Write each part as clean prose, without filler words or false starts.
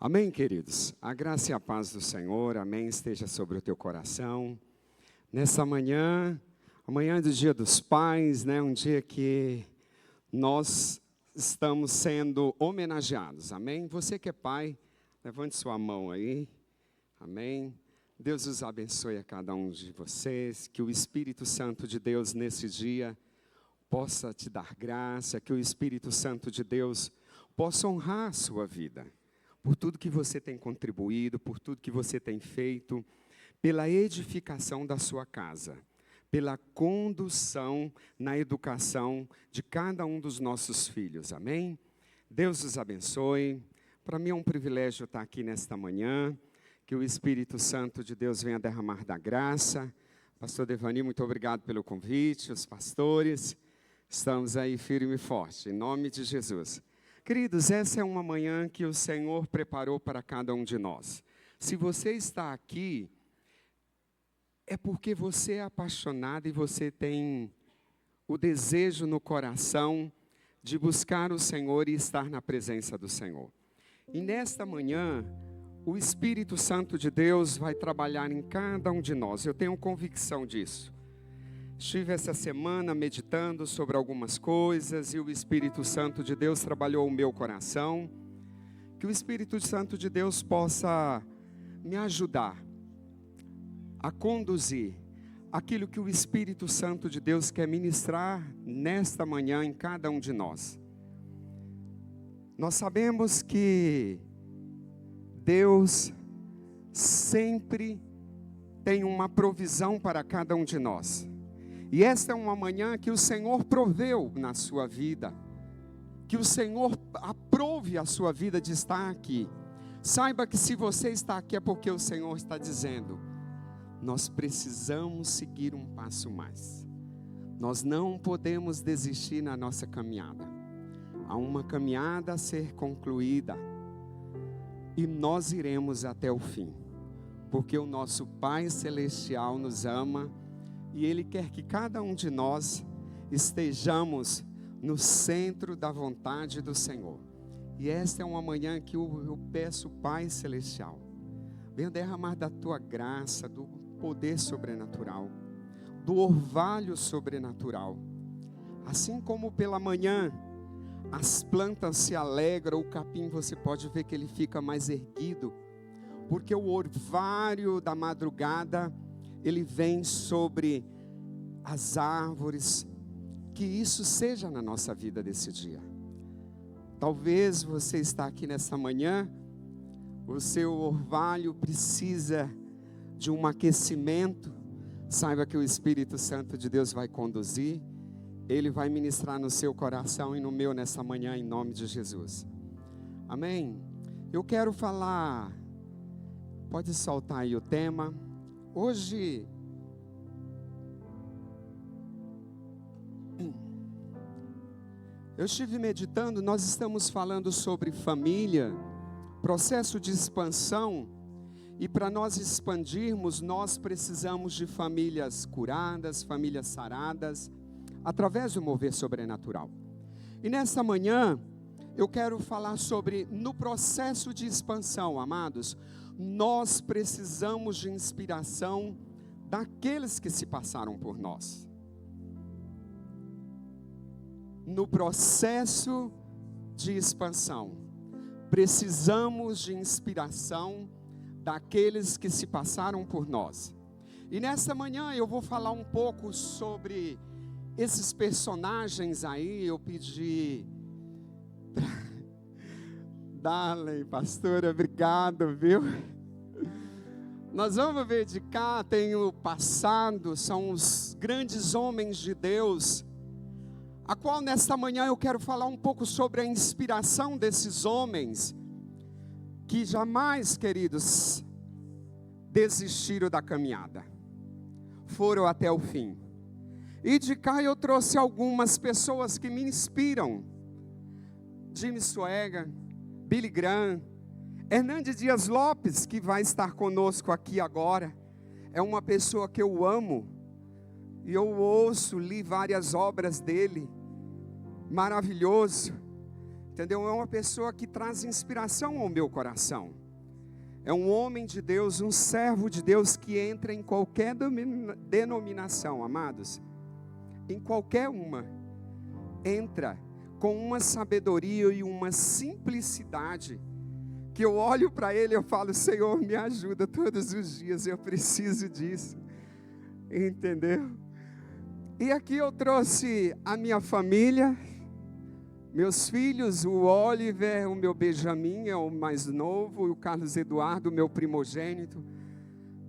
Amém, queridos? A graça e a paz do Senhor, amém, esteja sobre o teu coração. Nessa manhã, amanhã do Dia dos Pais, um dia que nós estamos sendo homenageados, amém? Você que é pai, levante sua mão aí, amém? Deus os abençoe a cada um de vocês, que o Espírito Santo de Deus nesse dia possa te dar graça, que o Espírito Santo de Deus possa honrar a sua vida. Por tudo que você tem contribuído, por tudo que você tem feito, pela edificação da sua casa, pela condução na educação de cada um dos nossos filhos, amém? Deus os abençoe. Para mim é um privilégio estar aqui nesta manhã, que o Espírito Santo de Deus venha derramar da graça. Pastor Devani, muito obrigado pelo convite, os pastores, estamos aí firme e forte, em nome de Jesus. Queridos, essa é uma manhã que o Senhor preparou para cada um de nós. Se você está aqui, é porque você é apaixonado e você tem o desejo no coração de buscar o Senhor e estar na presença do Senhor. E nesta manhã, o Espírito Santo de Deus vai trabalhar em cada um de nós. Eu tenho convicção disso. Estive essa semana meditando sobre algumas coisas e o Espírito Santo de Deus trabalhou o meu coração. Que o Espírito Santo de Deus possa me ajudar a conduzir aquilo que o Espírito Santo de Deus quer ministrar nesta manhã em cada um de nós. Nós sabemos que Deus sempre tem uma provisão para cada um de nós. E esta é uma manhã que o Senhor proveu na sua vida. Que o Senhor aprove a sua vida de estar aqui. Saiba que se você está aqui é porque o Senhor está dizendo: nós precisamos seguir um passo mais. Nós não podemos desistir na nossa caminhada. Há uma caminhada a ser concluída. E nós iremos até o fim. Porque o nosso Pai Celestial nos ama. E Ele quer que cada um de nós estejamos no centro da vontade do Senhor. E esta é uma manhã que eu peço, Pai Celestial, venha derramar da Tua graça, do poder sobrenatural, do orvalho sobrenatural. Assim como pela manhã as plantas se alegram, o capim você pode ver que ele fica mais erguido, porque o orvalho da madrugada ele vem sobre as árvores. Que isso seja na nossa vida desse dia. Talvez você está aqui nessa manhã, o seu orvalho precisa de um aquecimento. Saiba que o Espírito Santo de Deus vai conduzir. Ele vai ministrar no seu coração e no meu nessa manhã, em nome de Jesus. Amém? Eu quero falar, pode soltar aí o tema. Hoje, eu estive meditando, nós estamos falando sobre família, processo de expansão, e para nós expandirmos, nós precisamos de famílias curadas, famílias saradas, através do mover sobrenatural. E nessa manhã, eu quero falar sobre, no processo de expansão, amados, nós precisamos de inspiração daqueles que se passaram por nós. No processo de expansão, precisamos de inspiração daqueles que se passaram por nós. E nessa manhã eu vou falar um pouco sobre esses personagens aí. Eu pedi Darley, pastora, obrigado, viu? Nós vamos ver de cá, tem o passado, são os grandes homens de Deus, a qual nesta manhã eu quero falar um pouco sobre a inspiração desses homens, que jamais, queridos, desistiram da caminhada, foram até o fim. E de cá eu trouxe algumas pessoas que me inspiram: Jimmy Swaggart, Billy Graham, Hernandes Dias Lopes, que vai estar conosco aqui agora, é uma pessoa que eu amo, e eu li várias obras dele, maravilhoso. Entendeu? É uma pessoa que traz inspiração ao meu coração. É um homem de Deus, um servo de Deus que entra em qualquer denominação, amados. Em qualquer uma. Entra com uma sabedoria e uma simplicidade. Que eu olho para ele e eu falo, Senhor, me ajuda todos os dias, eu preciso disso. Entendeu? E aqui eu trouxe a minha família, meus filhos, o Oliver, o meu Benjamin, é o mais novo, e o Carlos Eduardo, o meu primogênito.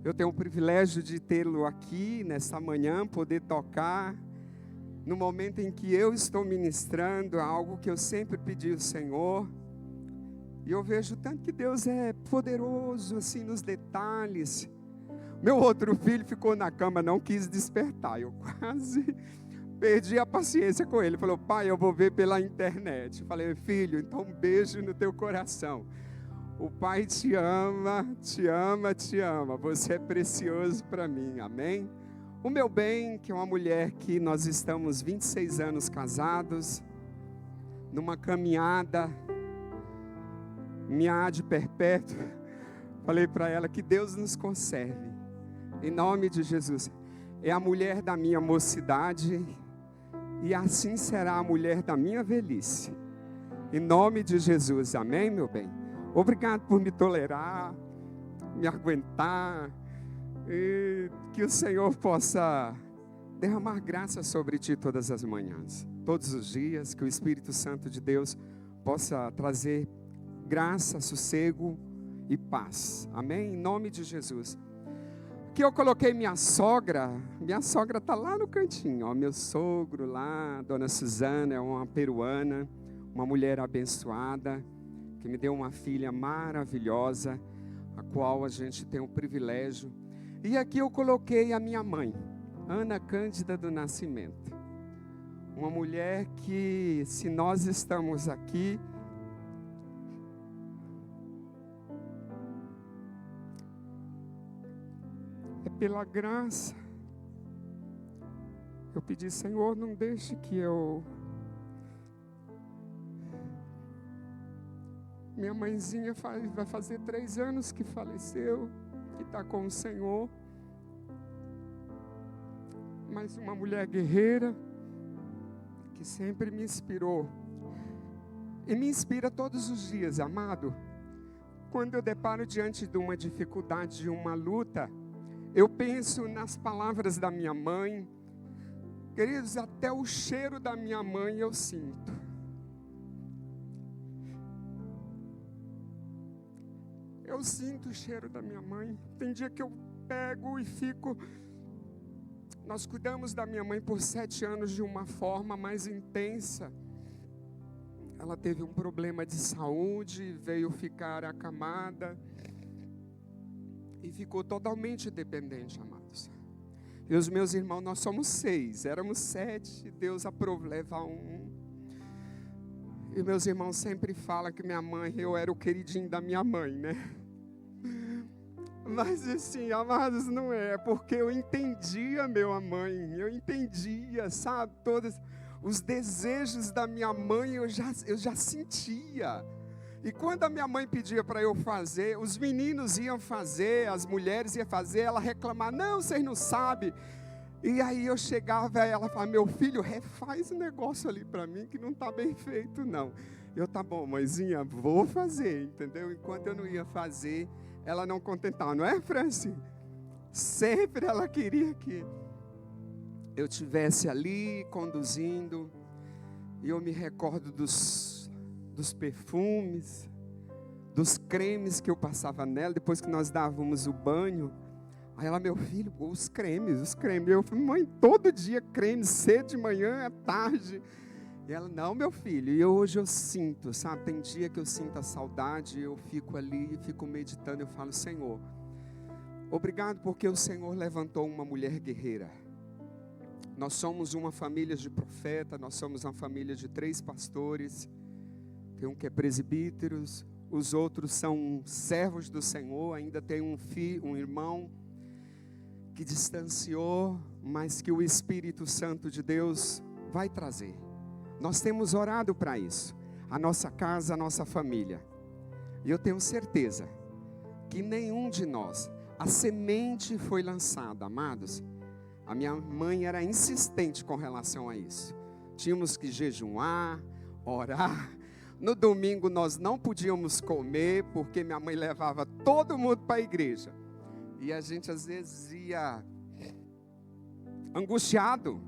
Eu tenho o privilégio de tê-lo aqui nesta manhã, poder tocar, no momento em que eu estou ministrando, algo que eu sempre pedi ao Senhor. E eu vejo tanto que Deus é poderoso, assim, nos detalhes. Meu outro filho ficou na cama, não quis despertar. Eu quase perdi a paciência com ele. Falou, pai, eu vou ver pela internet. Eu falei, filho, então um beijo no teu coração. O pai te ama, te ama, te ama. Você é precioso para mim, amém? O meu bem, que é uma mulher que nós estamos 26 anos casados, numa caminhada, minha de perpétua. Falei para ela que Deus nos conserve, em nome de Jesus. É a mulher da minha mocidade, e assim será a mulher da minha velhice, em nome de Jesus, amém, meu bem? Obrigado por me tolerar, me aguentar, e que o Senhor possa derramar graça sobre ti todas as manhãs, todos os dias, que o Espírito Santo de Deus possa trazer graça, sossego e paz, amém? Em nome de Jesus. Que eu coloquei minha sogra está lá no cantinho, ó, meu sogro lá, dona Suzana, é uma peruana, uma mulher abençoada, que me deu uma filha maravilhosa, a qual a gente tem o privilégio. E aqui eu coloquei a minha mãe, Ana Cândida do Nascimento, uma mulher que, se nós estamos aqui, pela graça. Eu pedi, Senhor, não deixe que minha mãezinha vai fazer 3 anos que faleceu, que está com o Senhor, mas uma mulher guerreira, que sempre me inspirou, e me inspira todos os dias, amado. Quando eu deparo diante de uma dificuldade, de uma luta, eu penso nas palavras da minha mãe. Queridos, até o cheiro da minha mãe eu sinto. Eu sinto o cheiro da minha mãe. Tem dia que eu pego e fico... Nós cuidamos da minha mãe por 7 anos de uma forma mais intensa. Ela teve um problema de saúde, veio ficar acamada e ficou totalmente dependente, amados. E os meus irmãos, nós somos 6, éramos 7, Deus aprovou levar um. E meus irmãos sempre falam que minha mãe, eu era o queridinho da minha mãe, né? Mas assim, amados, não é, porque eu entendia minha mãe, eu entendia, sabe, todos os desejos da minha mãe, eu já sentia. E quando a minha mãe pedia para eu fazer, os meninos iam fazer, as mulheres iam fazer, ela reclamava, não, vocês não sabem. E aí eu chegava e ela falava, meu filho, refaz o negócio ali para mim que não está bem feito não. Eu, tá bom, mãezinha, vou fazer, entendeu? Enquanto eu não ia fazer, ela não contentava, não é, Franci? Sempre ela queria que eu estivesse ali conduzindo, e eu me recordo dos perfumes, dos cremes que eu passava nela, depois que nós dávamos o banho. Aí ela, meu filho, os cremes. Eu falei, mãe, todo dia creme, cedo de manhã, à tarde. E ela, não, meu filho, e hoje eu sinto, sabe, tem dia que eu sinto a saudade, eu fico ali, fico meditando, eu falo, Senhor, obrigado porque o Senhor levantou uma mulher guerreira. Nós somos uma família de profeta, nós somos uma família de 3 pastores, tem um que é presbítero, os outros são servos do Senhor, ainda tem um irmão que distanciou, mas que o Espírito Santo de Deus vai trazer. Nós temos orado para isso. a nossa casa, a nossa família. E eu tenho certeza que nenhum de nós, a semente foi lançada, amados. A minha mãe era insistente com relação a isso. Tínhamos que jejuar, orar. No domingo nós não podíamos comer, porque minha mãe levava todo mundo para a igreja. E a gente às vezes ia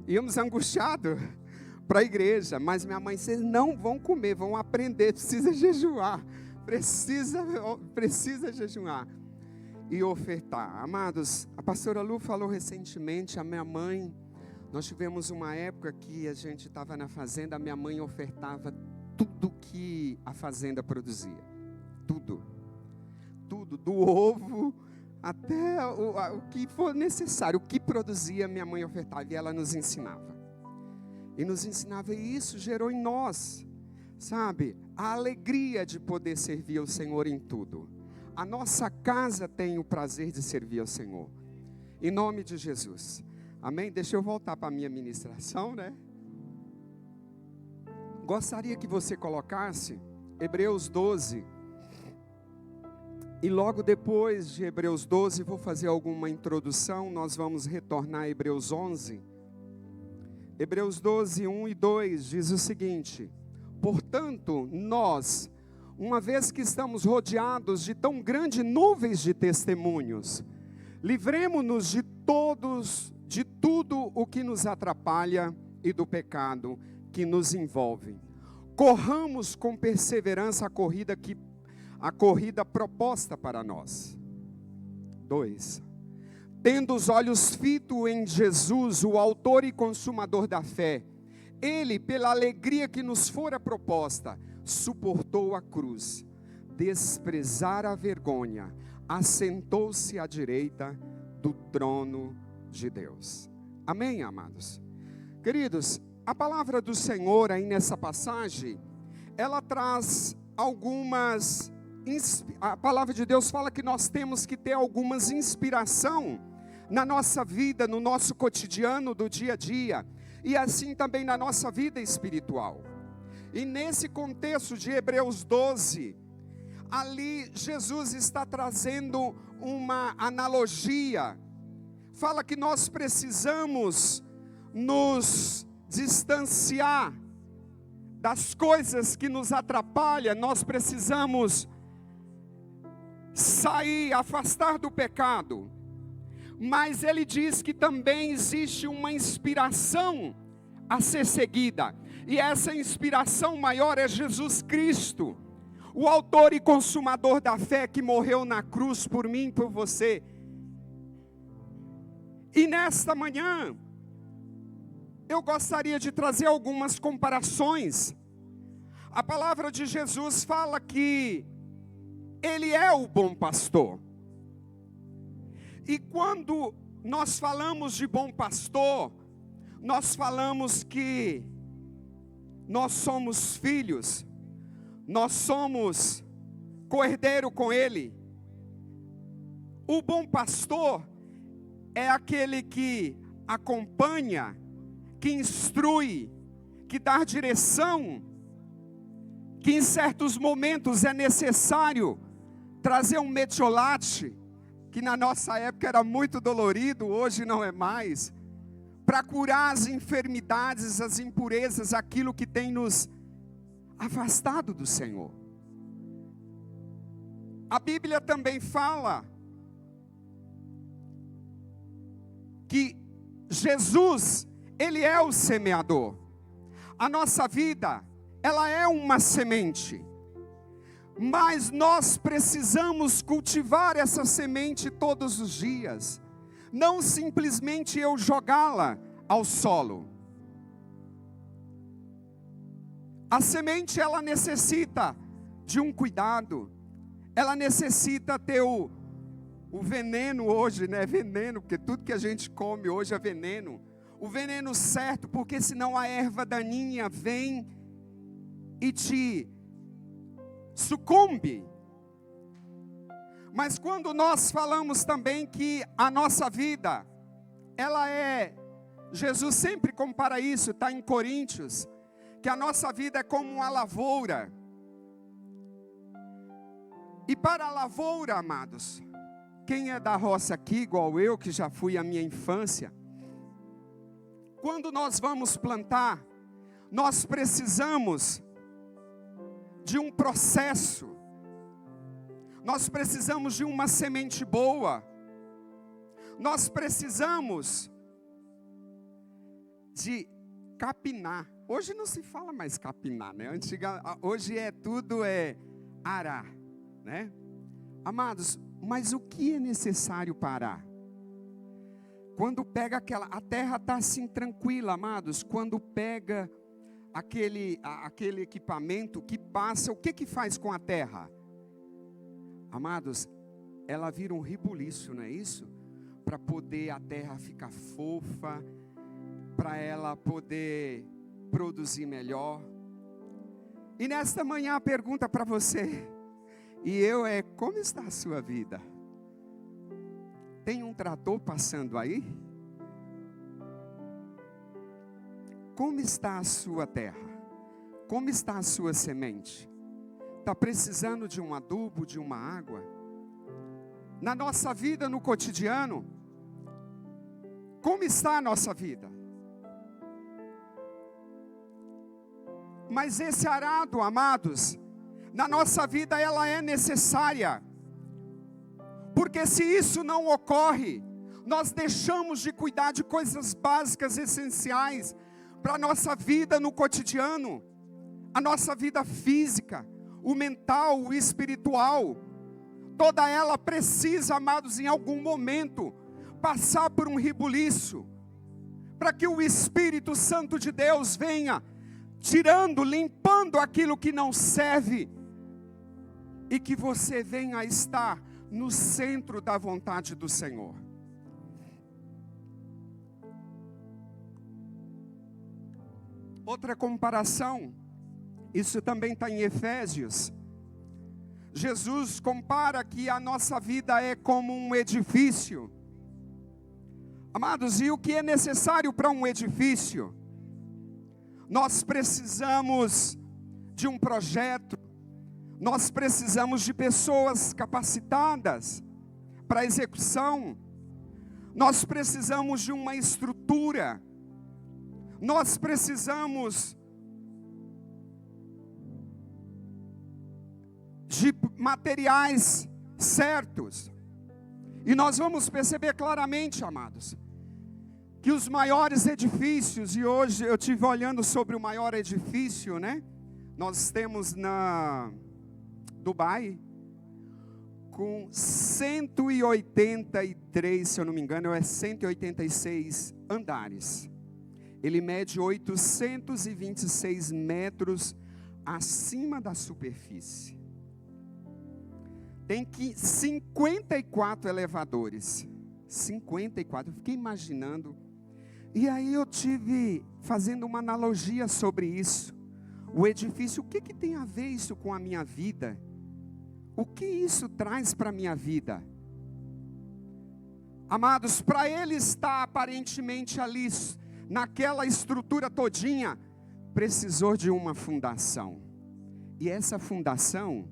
íamos angustiados para a igreja. Mas minha mãe, vocês não vão comer, vão aprender, precisa jejuar. Precisa jejuar e ofertar. Amados, a pastora Lu falou recentemente, a minha mãe, nós tivemos uma época que a gente estava na fazenda, a minha mãe ofertava tudo que a fazenda produzia. Tudo, do ovo até o que for necessário, o que produzia, minha mãe ofertava e ela nos ensinava. E isso gerou em nós, sabe, a alegria de poder servir ao Senhor em tudo. A nossa casa tem o prazer de servir ao Senhor. Em nome de Jesus. Amém? Deixa eu voltar para a minha ministração, né? Gostaria que você colocasse Hebreus 12. E logo depois de Hebreus 12, vou fazer alguma introdução. Nós vamos retornar a Hebreus 11. Hebreus 12, 1 e 2 diz o seguinte: portanto, nós, uma vez que estamos rodeados de tão grandes nuvens de testemunhos, livremo-nos de tudo o que nos atrapalha e do pecado que nos envolve. Corramos com perseverança a corrida proposta para nós. 2. Tendo os olhos fitos em Jesus, o autor e consumador da fé, ele, pela alegria que nos fora proposta, suportou a cruz, desprezar a vergonha, assentou-se à direita do trono de Deus. Amém, amados? Queridos, a palavra do Senhor aí nessa passagem, ela traz a palavra de Deus fala que nós temos que ter algumas inspiração na nossa vida, no nosso cotidiano do dia a dia, e assim também na nossa vida espiritual. E nesse contexto de Hebreus 12, ali Jesus está trazendo uma analogia. Fala que nós precisamos nos distanciar das coisas que nos atrapalham, nós precisamos sair, afastar do pecado. Mas ele diz que também existe uma inspiração a ser seguida. E essa inspiração maior é Jesus Cristo, o autor e consumador da fé, que morreu na cruz por mim e por você. E nesta manhã, eu gostaria de trazer algumas comparações. A palavra de Jesus fala que Ele é o bom pastor. E quando nós falamos de bom pastor, nós falamos que nós somos filhos, nós somos co-herdeiro com Ele. O bom pastor é aquele que acompanha, que instrui, que dá direção, que em certos momentos é necessário trazer um metiolate, que na nossa época era muito dolorido, hoje não é mais, para curar as enfermidades, as impurezas, aquilo que tem nos afastado do Senhor. A Bíblia também fala que Jesus, Ele é o semeador. A nossa vida, ela é uma semente. Mas nós precisamos cultivar essa semente todos os dias. Não simplesmente eu jogá-la ao solo. A semente, ela necessita de um cuidado. Ela necessita ter o veneno hoje, né? Veneno, porque tudo que a gente come hoje é veneno. O veneno certo, porque senão a erva daninha vem e te sucumbe. Mas quando nós falamos também que a nossa vida, ela é, Jesus sempre compara isso, está em Coríntios, que a nossa vida é como uma lavoura. E para a lavoura, amados, quem é da roça aqui, igual eu, que já fui a minha infância, quando nós vamos plantar, nós precisamos de um processo, nós precisamos de uma semente boa, nós precisamos de capinar. Hoje não se fala mais capinar, né? Hoje tudo é arar, né? Amados, mas o que é necessário para arar? Quando pega a terra está assim tranquila, amados. Quando pega aquele equipamento que passa, o que faz com a terra? Amados, ela vira um ribuliço, não é isso? Para poder a terra ficar fofa, para ela poder produzir melhor. E nesta manhã a pergunta para você como está a sua vida? Tem um trator passando aí? Como está a sua terra? Como está a sua semente? Está precisando de um adubo, de uma água? Na nossa vida, no cotidiano, como está a nossa vida? Mas esse arado, amados, na nossa vida ela é necessária. Porque se isso não ocorre, nós deixamos de cuidar de coisas básicas, essenciais, para a nossa vida no cotidiano, a nossa vida física, o mental, o espiritual, toda ela precisa, amados, em algum momento, passar por um ribuliço, para que o Espírito Santo de Deus venha, tirando, limpando aquilo que não serve, e que você venha a estar no centro da vontade do Senhor. Outra comparação, isso também está em Efésios. Jesus compara que a nossa vida é como um edifício. Amados, e o que é necessário para um edifício? Nós precisamos de um projeto, nós precisamos de pessoas capacitadas para execução, nós precisamos de uma estrutura, nós precisamos de materiais certos. E nós vamos perceber claramente, amados, que os maiores edifícios, e hoje eu estive olhando sobre o maior edifício, né? Nós temos na Dubai, com 183, se eu não me engano, é 186 andares. Ele mede 826 metros acima da superfície. Tem 54 elevadores. 54, eu fiquei imaginando. E aí eu tive fazendo uma analogia sobre isso. O edifício, o que tem a ver isso com a minha vida? O que isso traz para a minha vida? Amados, para ele estar aparentemente ali, naquela estrutura todinha, precisou de uma fundação. E essa fundação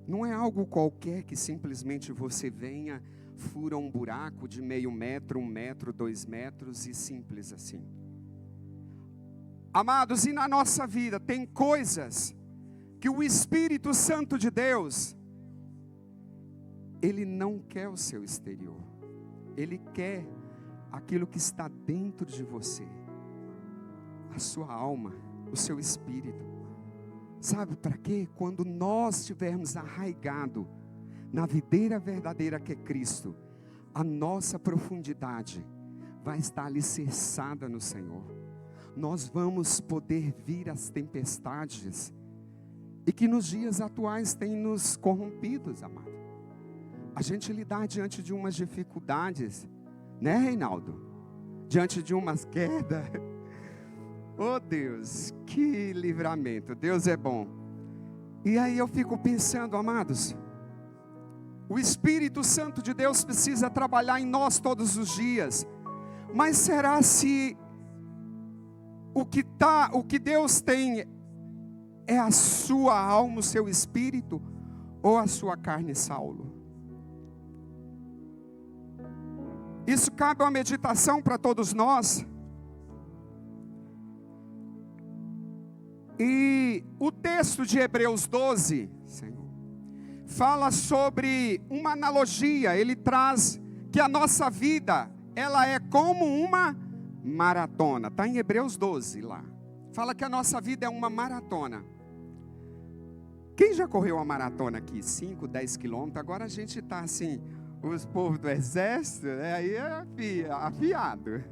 não é algo qualquer que simplesmente você venha, fura um buraco de meio metro, 1 metro, 2 metros e simples assim. Amados, e na nossa vida tem coisas que o Espírito Santo de Deus, Ele não quer o seu exterior. Ele quer aquilo que está dentro de você. A sua alma, o seu espírito. Sabe para quê? Quando nós estivermos arraigados na videira verdadeira que é Cristo, a nossa profundidade vai estar alicerçada no Senhor. Nós vamos poder vir as tempestades, e que nos dias atuais tem nos corrompidos, amado. A gente lidar diante de umas dificuldades, né, Reinaldo? Diante de umas quedas. Oh Deus, que livramento, Deus é bom. E aí eu fico pensando, amados, o Espírito Santo de Deus precisa trabalhar em nós todos os dias. Mas será se o que Deus tem é a sua alma, o seu espírito? ou a sua carne, Saulo? Isso cabe uma meditação para todos nós. E o texto de Hebreus 12, Senhor, fala sobre uma analogia. Ele traz que a nossa vida, ela é como uma maratona. Está em Hebreus 12 lá. Fala que a nossa vida é uma maratona. Quem já correu uma maratona aqui? 5, 10 quilômetros. Agora a gente está assim, os povos do exército, né? Aí é afiado.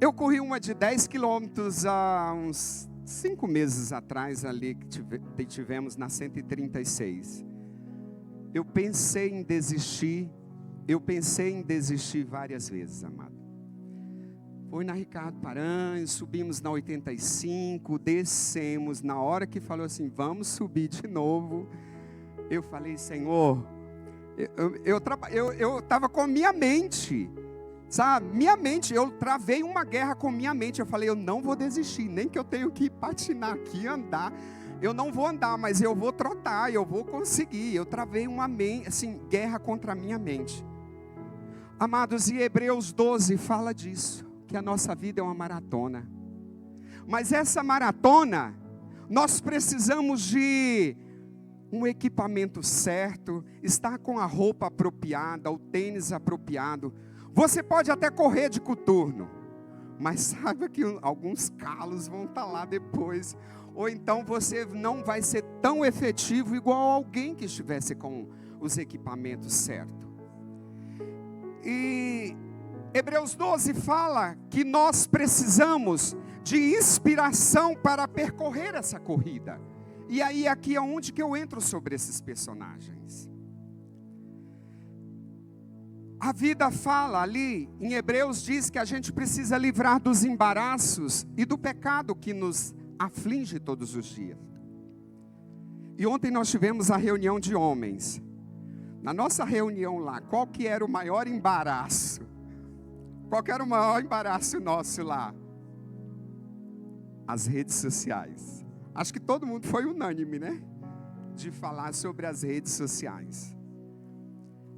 Eu corri uma de 10 quilômetros há uns 5 meses atrás, ali que tivemos na 136. Eu pensei em desistir várias vezes, amado. Foi na Ricardo Paranhos, subimos na 85, descemos. Na hora que falou assim, vamos subir de novo, eu falei, Senhor, eu estava com minha mente, sabe? Minha mente, eu travei uma guerra com minha mente. Eu falei, eu não vou desistir, nem que eu tenho que patinar aqui, andar. Eu não vou andar, mas eu vou trotar, eu vou conseguir. Eu travei uma guerra contra a minha mente. Amados, e Hebreus 12 fala disso, que a nossa vida é uma maratona. Mas essa maratona, nós precisamos de um equipamento certo, estar com a roupa apropriada, o tênis apropriado. Você pode até correr de coturno, mas saiba que alguns calos vão estar lá depois. Ou então você não vai ser tão efetivo igual alguém que estivesse com os equipamentos certos. E Hebreus 12 fala que nós precisamos de inspiração para percorrer essa corrida. E aí aqui é onde que eu entro sobre esses personagens. A vida fala ali, em Hebreus diz que a gente precisa livrar dos embaraços e do pecado que nos aflige todos os dias. E ontem nós tivemos a reunião de homens. Na nossa reunião lá, qual que era o maior embaraço? Qual que era o maior embaraço nosso lá? As redes sociais. Acho que todo mundo foi unânime, né? De falar sobre as redes sociais.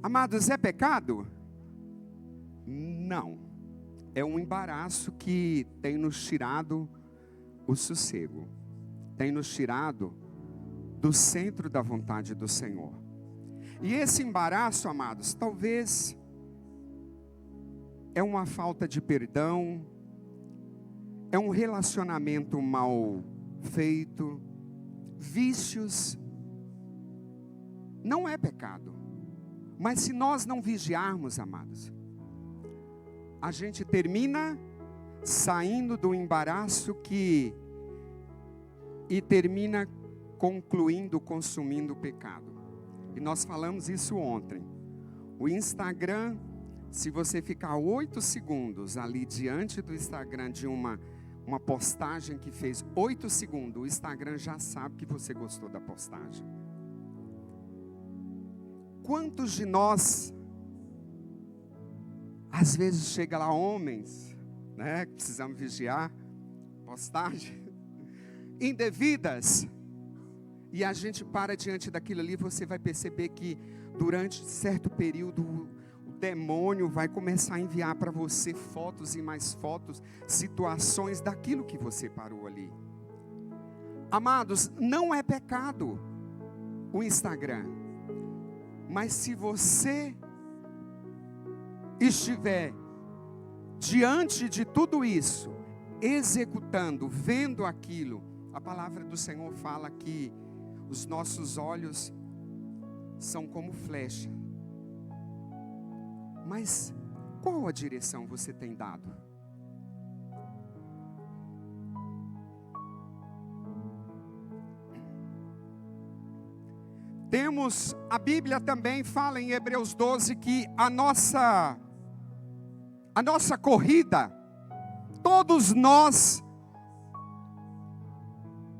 Amados, é pecado? Não. É um embaraço que tem nos tirado o sossego. Tem nos tirado do centro da vontade do Senhor. E esse embaraço, amados, talvez é uma falta de perdão, é um relacionamento mal feito, vícios. Não é pecado. Mas se nós não vigiarmos, amados, a gente termina saindo do embaraço e termina concluindo, consumindo o pecado. E nós falamos isso ontem. O Instagram, se você ficar 8 segundos ali diante do Instagram de uma postagem que fez 8 segundos, o Instagram já sabe que você gostou da postagem. Quantos de nós, às vezes chega lá homens, né, que precisamos vigiar, postagem indevidas, e a gente para diante daquilo ali, você vai perceber que durante certo período o demônio vai começar a enviar para você fotos e mais fotos, situações daquilo que você parou ali. Amados, não é pecado o Instagram, mas se você estiver diante de tudo isso, executando, vendo aquilo, a palavra do Senhor fala que os nossos olhos são como flecha. Mas qual a direção você tem dado? Temos, a Bíblia também fala em Hebreus 12 que a nossa corrida, todos nós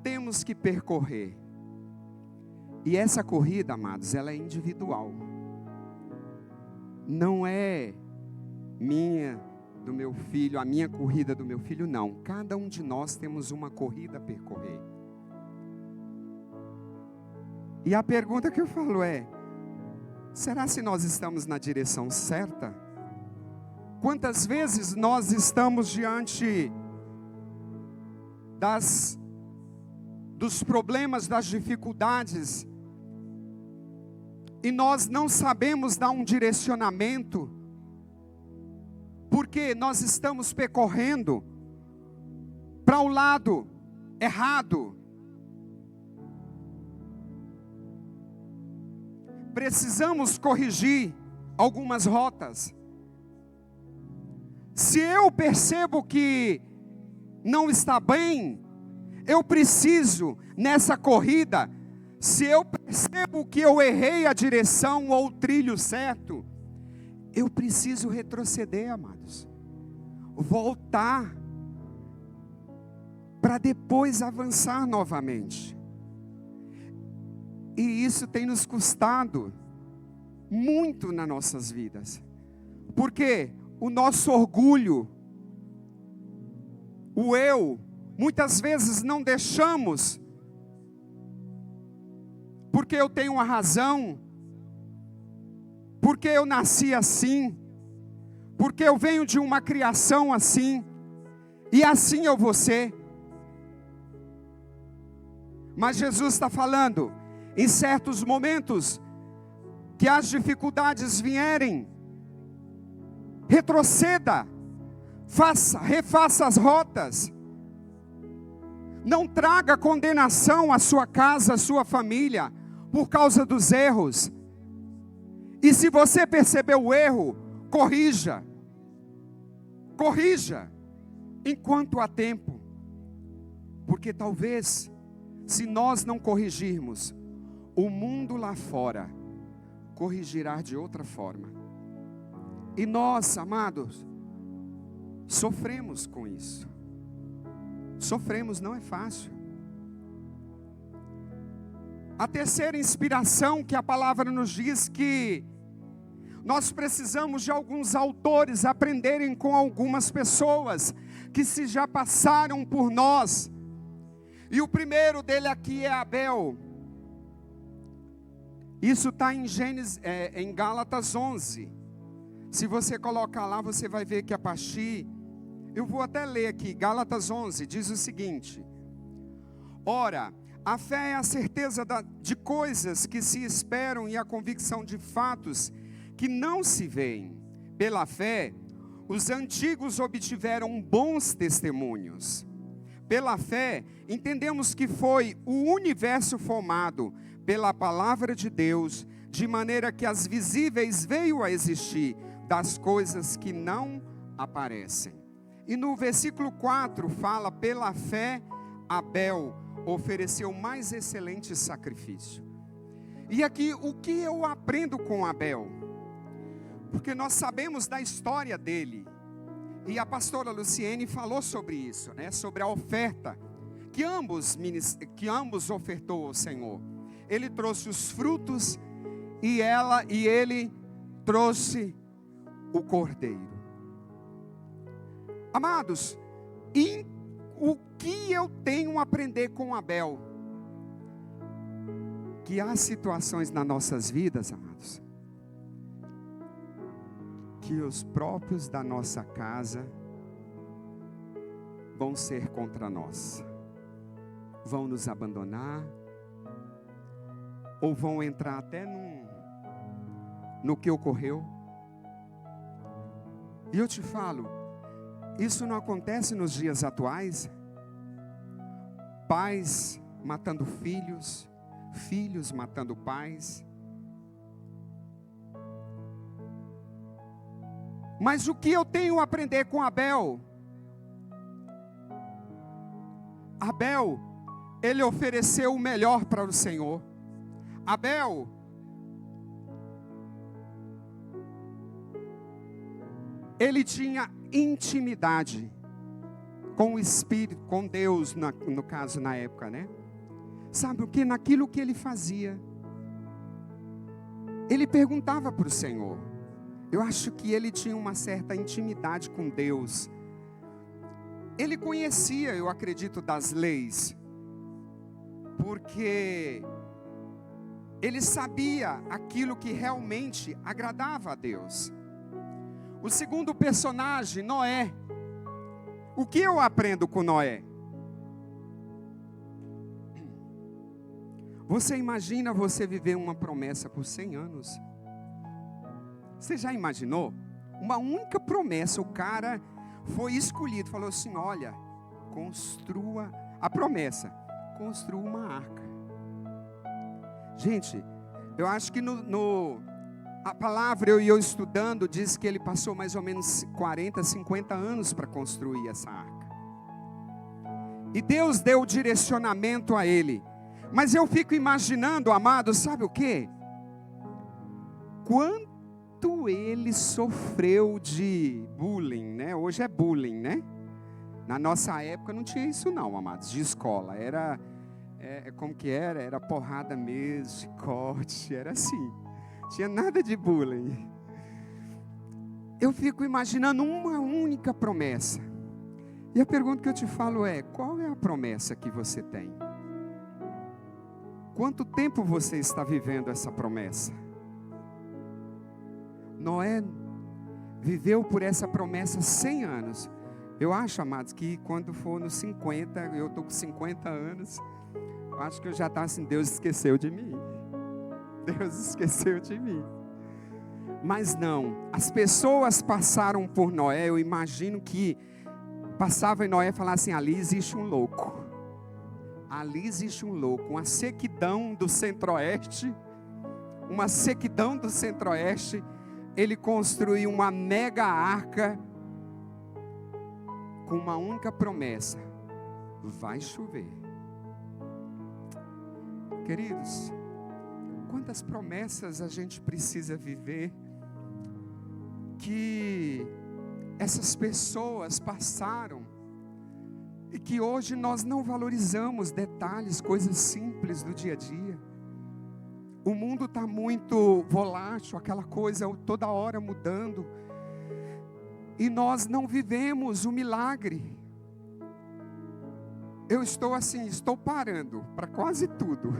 temos que percorrer. E essa corrida, amados, ela é individual. Não é minha, do meu filho, a minha corrida do meu filho, não. Cada um de nós temos uma corrida a percorrer. E a pergunta que eu falo é: será se nós estamos na direção certa? Quantas vezes nós estamos diante dos problemas, das dificuldades, e nós não sabemos dar um direcionamento, porque nós estamos percorrendo para o lado errado. Precisamos corrigir algumas rotas. Se eu percebo que não está bem, eu preciso, nessa corrida, se eu percebo que eu errei a direção ou o trilho certo, eu preciso retroceder, amados. Voltar, para depois avançar novamente. E isso tem nos custado muito nas nossas vidas. Porque o nosso orgulho, o eu, muitas vezes não deixamos, porque eu tenho uma razão, porque eu nasci assim, porque eu venho de uma criação assim, e assim eu vou ser. Mas Jesus está falando, em certos momentos, que as dificuldades vierem, retroceda, refaça as rotas, não traga condenação à sua casa, à sua família, por causa dos erros. E se você percebeu o erro, corrija, enquanto há tempo, porque talvez, se nós não corrigirmos, o mundo lá fora corrigirá de outra forma. E nós, amados, sofremos com isso. Sofremos, não é fácil. A terceira inspiração que a palavra nos diz que nós precisamos de alguns autores aprenderem com algumas pessoas que se já passaram por nós. E o primeiro dele aqui é Abel. Isso está em Gálatas 11. Se você colocar lá, você vai ver que a partir... Eu vou até ler aqui, Gálatas 11, diz o seguinte: ora, a fé é a certeza de coisas que se esperam e a convicção de fatos que não se veem. Pela fé, os antigos obtiveram bons testemunhos. Pela fé, entendemos que foi o universo formado pela palavra de Deus, de maneira que as visíveis veio a existir das coisas que não aparecem. E no versículo 4 fala, pela fé, Abel ofereceu o mais excelente sacrifício. E aqui, o que eu aprendo com Abel? Porque nós sabemos da história dele. E a pastora Luciene falou sobre isso, né? Sobre a oferta que ambos ofertou ao Senhor. Ele trouxe os frutos e ele trouxe o cordeiro. Amados, o que eu tenho a aprender com Abel? Que há situações nas nossas vidas, amados, que os próprios da nossa casa vão ser contra nós, vão nos abandonar, ou vão entrar até no que ocorreu. E eu te falo, isso não acontece nos dias atuais? Pais matando filhos, filhos matando pais. Mas o que eu tenho a aprender com Abel? Abel, ele ofereceu o melhor para o Senhor. Abel, ele tinha intimidade com o Espírito, com Deus, no caso, na época, né? Sabe o que? Naquilo que ele fazia, ele perguntava para o Senhor. Eu acho que ele tinha uma certa intimidade com Deus. Ele conhecia, eu acredito, das leis, porque Ele sabia aquilo que realmente agradava a Deus. O segundo personagem, Noé. O que eu aprendo com Noé? Você imagina você viver uma promessa por 100 anos? Você já imaginou? Uma única promessa, o cara foi escolhido, falou assim, olha, construa, a promessa, construa uma arca. Gente, eu acho que a palavra, eu estudando, diz que ele passou mais ou menos 40, 50 anos para construir essa arca. E Deus deu o direcionamento a ele. Mas eu fico imaginando, amado, sabe o quê? Quanto ele sofreu de bullying, né? Hoje é bullying, né? Na nossa época não tinha isso não, amados, de escola. Era, como que era? Era porrada mesmo, chicote, era assim. Tinha nada de bullying. Eu fico imaginando uma única promessa. E a pergunta que eu te falo é, qual é a promessa que você tem? Quanto tempo você está vivendo essa promessa? Noé viveu por essa promessa 100 anos. Eu acho, amados, que quando for nos 50, eu estou com 50 anos, eu acho que eu já estava assim, Deus esqueceu de mim. Deus esqueceu de mim. Mas não, as pessoas passaram por Noé, eu imagino que passava em Noé e falava assim, ali existe um louco. Ali existe um louco, uma sequidão do centro-oeste, ele construiu uma mega arca, com uma única promessa, vai chover. Queridos, quantas promessas a gente precisa viver, que essas pessoas passaram, e que hoje nós não valorizamos detalhes, coisas simples do dia a dia. O mundo está muito volátil, aquela coisa toda hora mudando. E nós não vivemos o milagre. Eu estou assim, estou parando para quase tudo.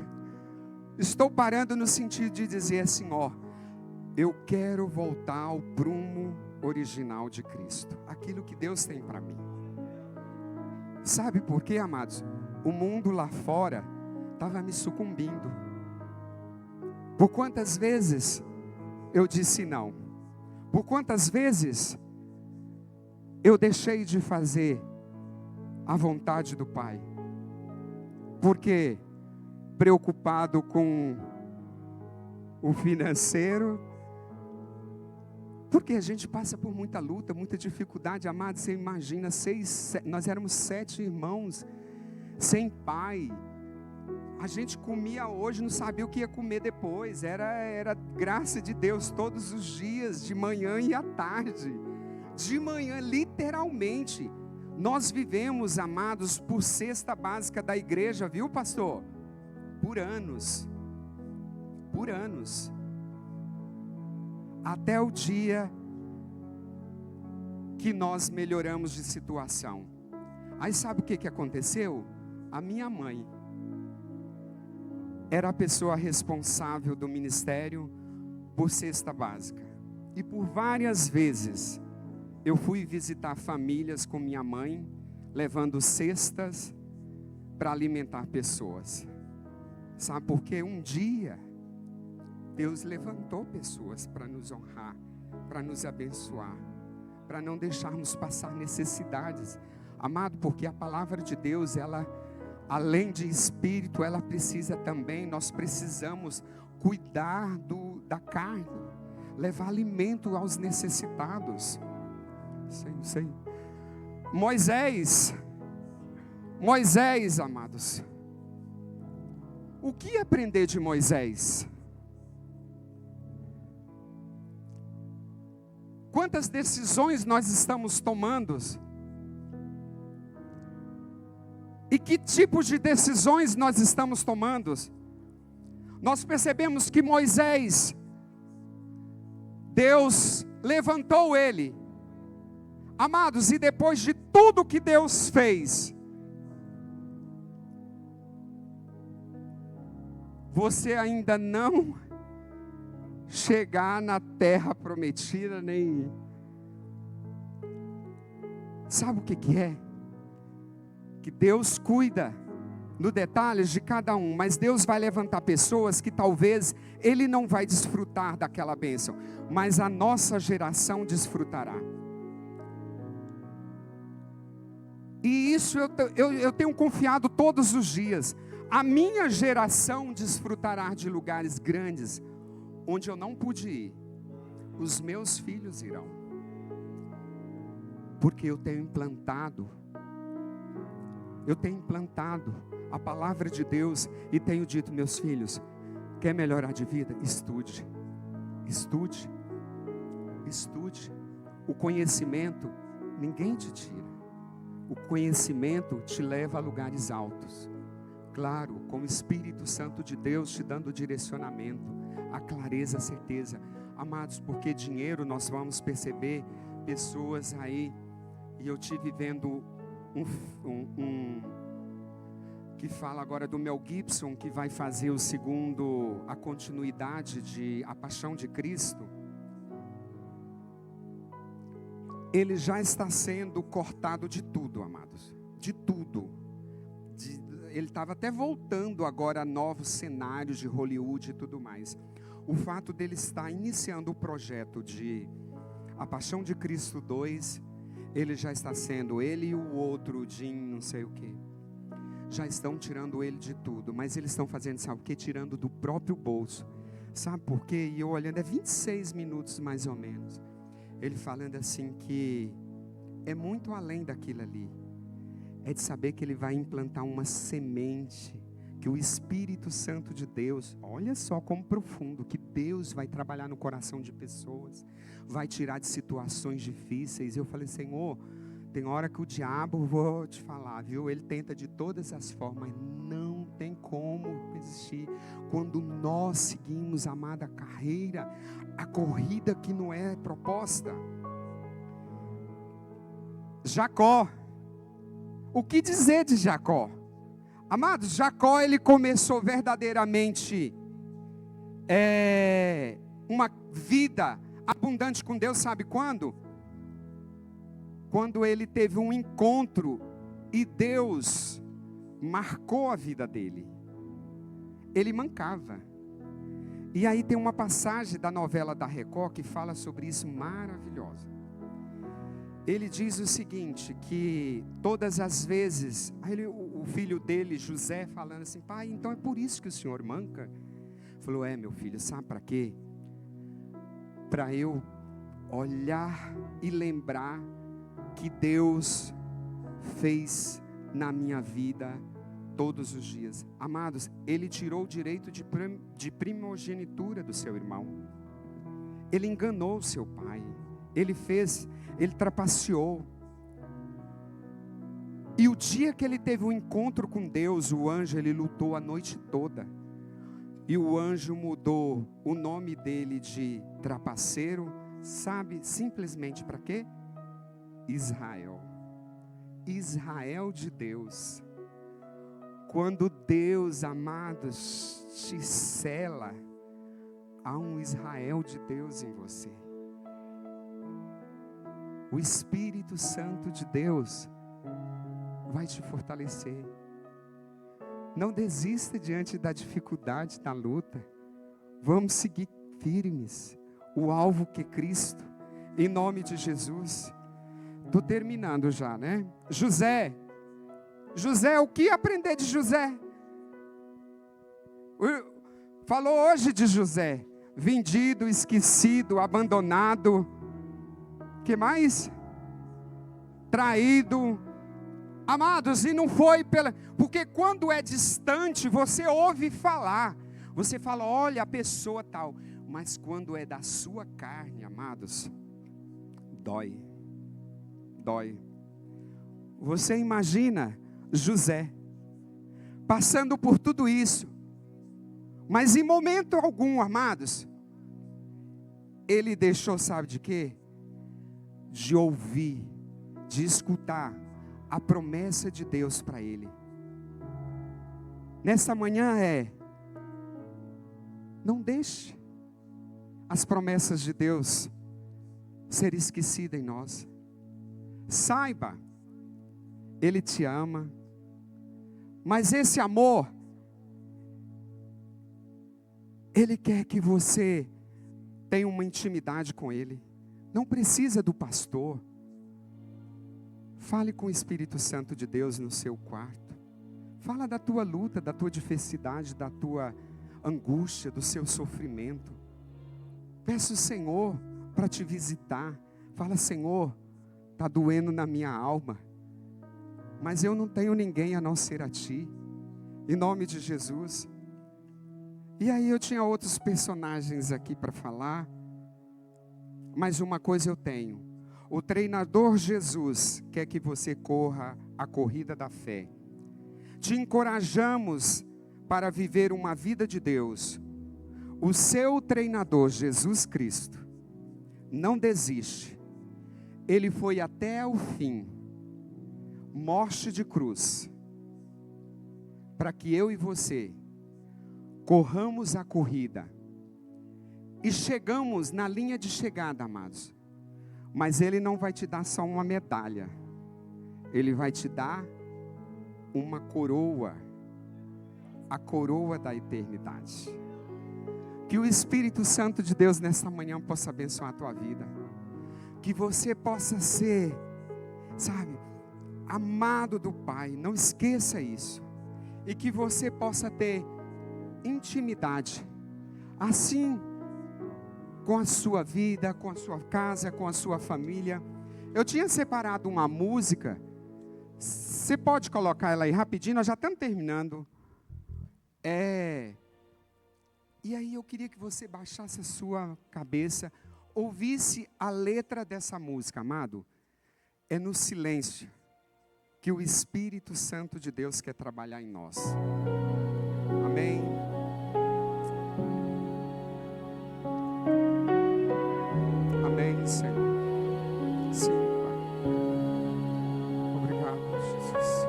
Estou parando no sentido de dizer assim, ó, eu quero voltar ao prumo original de Cristo. Aquilo que Deus tem para mim. Sabe por quê, amados? O mundo lá fora estava me sucumbindo. Por quantas vezes eu disse não? Por quantas vezes eu deixei de fazer a vontade do Pai? Porque preocupado com o financeiro, porque a gente passa por muita luta, muita dificuldade, amado. Você imagina, nós éramos 7 irmãos, sem pai. A gente comia hoje, não sabia o que ia comer depois. Era graça de Deus todos os dias, de manhã e à tarde. De manhã, literalmente. Nós vivemos, amados, por cesta básica da igreja, viu, pastor? Por anos. Por anos. Até o dia que nós melhoramos de situação. Aí sabe o que aconteceu? A minha mãe era a pessoa responsável do ministério por cesta básica. E por várias vezes eu fui visitar famílias com minha mãe, levando cestas para alimentar pessoas. Sabe por quê? Um dia Deus levantou pessoas para nos honrar, para nos abençoar, para não deixarmos passar necessidades. Amado, porque a palavra de Deus, ela, além de espírito, ela precisa também, nós precisamos cuidar da carne, levar alimento aos necessitados. Sei. Moisés, amados, o que aprender de Moisés? Quantas decisões nós estamos tomando? E que tipo de decisões nós estamos tomando? Nós percebemos que Moisés, Deus levantou ele. Amados, e depois de tudo que Deus fez, você ainda não chegar na terra prometida, nem... Sabe o que é? Que Deus cuida no detalhes de cada um, mas Deus vai levantar pessoas que talvez Ele não vai desfrutar daquela bênção, mas a nossa geração desfrutará. E isso eu tenho confiado todos os dias. A minha geração desfrutará de lugares grandes, onde eu não pude ir. Os meus filhos irão. Porque eu tenho implantado a palavra de Deus e tenho dito, meus filhos, quer melhorar de vida? Estude. Estude. Estude. O conhecimento, ninguém te tira. O conhecimento te leva a lugares altos. Claro, com o Espírito Santo de Deus te dando direcionamento, a clareza, a certeza. Amados, porque dinheiro nós vamos perceber pessoas aí, e eu tive vendo que fala agora do Mel Gibson, que vai fazer a continuidade de A Paixão de Cristo. Ele já está sendo cortado de tudo, amados, de tudo. Ele estava até voltando agora a novos cenários de Hollywood e tudo mais. O fato dele estar iniciando o projeto de A Paixão de Cristo 2, ele já está sendo, ele e o outro, Jim, não sei o que, já estão tirando ele de tudo, mas eles estão fazendo, sabe o que? Tirando do próprio bolso. Sabe por quê? E eu olhando, é 26 minutos mais ou menos. Ele falando assim que é muito além daquilo ali. É de saber que ele vai implantar uma semente, que o Espírito Santo de Deus, olha só como profundo, que Deus vai trabalhar no coração de pessoas, vai tirar de situações difíceis. Eu falei, Senhor, tem hora que o diabo, vou te falar, viu? Ele tenta de todas as formas, não tem como resistir. Quando nós seguimos, amada, carreira, a corrida que não é proposta. Jacó, o que dizer de Jacó? Amados, Jacó, ele começou verdadeiramente uma vida abundante com Deus, sabe quando? Quando ele teve um encontro e Deus marcou a vida dele. Ele mancava. E aí tem uma passagem da novela da Record que fala sobre isso, maravilhosa. Ele diz o seguinte, que todas as vezes, aí o filho dele, José, falando assim, pai, então é por isso que o senhor manca? Falou, meu filho, sabe para quê? Para eu olhar e lembrar que Deus fez na minha vida todos os dias. Amados, ele tirou o direito de primogenitura do seu irmão. Ele enganou o seu pai. Ele trapaceou. E o dia que ele teve um encontro com Deus, o anjo, ele lutou a noite toda. E o anjo mudou o nome dele de trapaceiro, sabe, simplesmente para quê? Israel. Israel de Deus. Quando Deus, amados, te sela, há um Israel de Deus em você. O Espírito Santo de Deus vai te fortalecer. Não desista diante da dificuldade, da luta. Vamos seguir firmes. O alvo que é Cristo, em nome de Jesus. Estou terminando já, né? José, o que aprender de José? Falou hoje de José. Vendido, esquecido, abandonado. Que mais? Traído. Amados, e não foi porque quando é distante, você ouve falar. Você fala, olha a pessoa tal. Mas quando é da sua carne, amados, dói. Dói. Você imagina José passando por tudo isso, mas em momento algum, amados, ele deixou, sabe de quê? De ouvir, de escutar a promessa de Deus para ele. Nessa manhã Não deixe as promessas de Deus ser esquecidas em nós. Saiba, Ele te ama, mas esse amor, Ele quer que você tenha uma intimidade com Ele. Não precisa do pastor. Fale com o Espírito Santo de Deus no seu quarto. Fala da tua luta, da tua diversidade, da tua angústia, do seu sofrimento. Peça o Senhor para te visitar. Fala: Senhor, está doendo na minha alma, mas eu não tenho ninguém a não ser a Ti. Em nome de Jesus. E aí eu tinha outros personagens aqui para falar, mas uma coisa eu tenho: o treinador Jesus quer que você corra a corrida da fé. Te encorajamos para viver uma vida de Deus. O seu treinador Jesus Cristo não desiste. Ele foi até o fim, morte de cruz, para que eu e você corramos a corrida e chegamos na linha de chegada, amados. Mas Ele não vai te dar só uma medalha, Ele vai te dar uma coroa, a coroa da eternidade. Que o Espírito Santo de Deus nesta manhã possa abençoar a tua vida, que você possa ser, sabe, amado do Pai. Não esqueça isso. E que você possa ter intimidade, assim, com a sua vida, com a sua casa, com a sua família. Eu tinha separado uma música. Você pode colocar ela aí rapidinho, nós já estamos terminando. E aí eu queria que você baixasse a sua cabeça, ouvisse a letra dessa música, amado. É no silêncio que o Espírito Santo de Deus quer trabalhar em nós. Amém? Amém, Senhor. Sim, Pai. Obrigado, Jesus.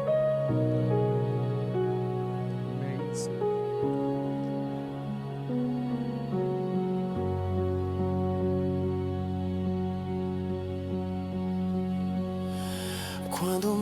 Amém, Senhor. Quando